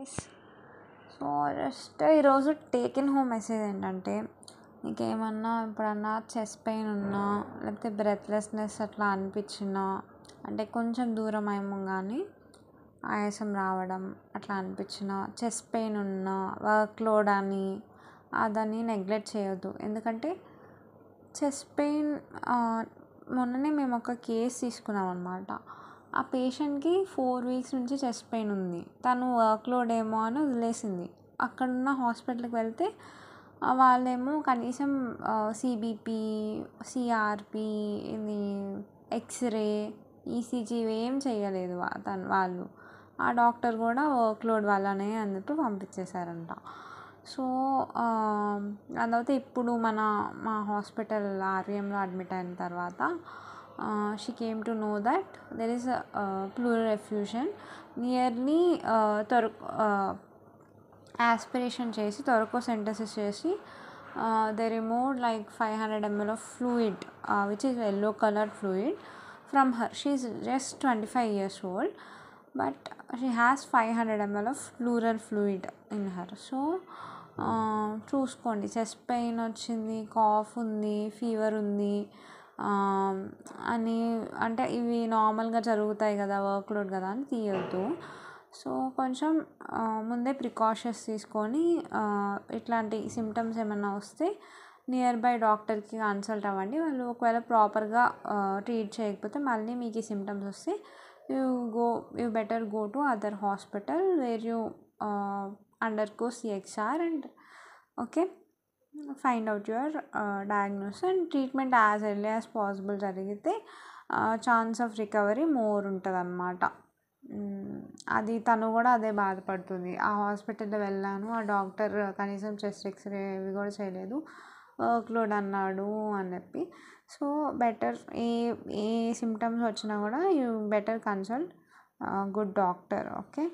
Guys. So just ఈరోజు taken home message ఏంటంటే, నీకేమన్నా ఎప్పుడన్నా చెస్ట్ పెయిన్ ఉన్నా, లేకపోతే బ్రెత్లెస్నెస్ అట్లా అనిపించినా, అంటే కొంచెం దూరం ఏమో కానీ ఆయాసం రావడం అట్లా అనిపించిన, చెస్ట్ పెయిన్ ఉన్నా, వర్క్ లోడ్ అని అదని నెగ్లెక్ట్ చేయొద్దు. ఎందుకంటే చెస్ట్ పెయిన్ మొన్ననే మేము ఒక కేసు తీసుకున్నాం అనమాట. ఆ పేషెంట్కి 4 వీక్స్ నుంచి చెస్ట్ పెయిన్ ఉంది. తను వర్క్ లోడ్ ఏమో అని వదిలేసింది. అక్కడున్న హాస్పిటల్కి వెళ్తే వాళ్ళేమో కనీసం సిబిపి, సిఆర్పి, ఇది ఎక్స్రే, ఈసీజీ ఏం చేయలేదు వాళ్ళు. ఆ డాక్టర్ కూడా వర్క్ లోడ్ వల్లనే అని చెప్పి పంపించేశారంట. సో దాని తర్వాత ఇప్పుడు మా హాస్పిటల్ ఆర్వీఎంలో అడ్మిట్ అయిన తర్వాత she came to know that there is pleural effusion. Nearly aspiration చేసి థొరకోసెంటసిస్ చేసి they removed like 500 ml of fluid, which is yellow colored fluid from her. She is just 25 years old, but she has 500 ml of pleural fluid in her. So చూసుకోండి, chest pain వచ్చింది, cough ఉంది, fever ఉంది అని అంటే ఇవి నార్మల్గా జరుగుతాయి కదా, వర్క్ లోడ్ కదా అని తీయొద్దు. సో కొంచెం ముందే ప్రికాషన్స్ తీసుకొని ఇట్లాంటి సిమ్టమ్స్ ఏమైనా వస్తే నియర్ బై డాక్టర్కి కన్సల్ట్ అవ్వండి. వాళ్ళు ఒకవేళ ప్రాపర్గా ట్రీట్ చేయకపోతే మళ్ళీ మీకు ఈ సిమ్టమ్స్ వస్తే you better go to other hospital where you undergo CXR and find out your diagnosis and treatment as early as possible జరిగితే ఛాన్స్ ఆఫ్ రికవరీ మోర్ ఉంటుంది అన్నమాట. అది తను కూడా అదే బాధపడుతుంది. ఆ హాస్పిటల్లో వెళ్ళాను, ఆ డాక్టర్ కనీసం చెస్ట్ ఎక్స్రే ఇవి కూడా చేయలేదు, వర్క్ లోడ్ అన్నాడు అని చెప్పి. సో బెటర్ ఏ సిమ్టమ్స్ వచ్చినా కూడా you better consult good doctor. Okay.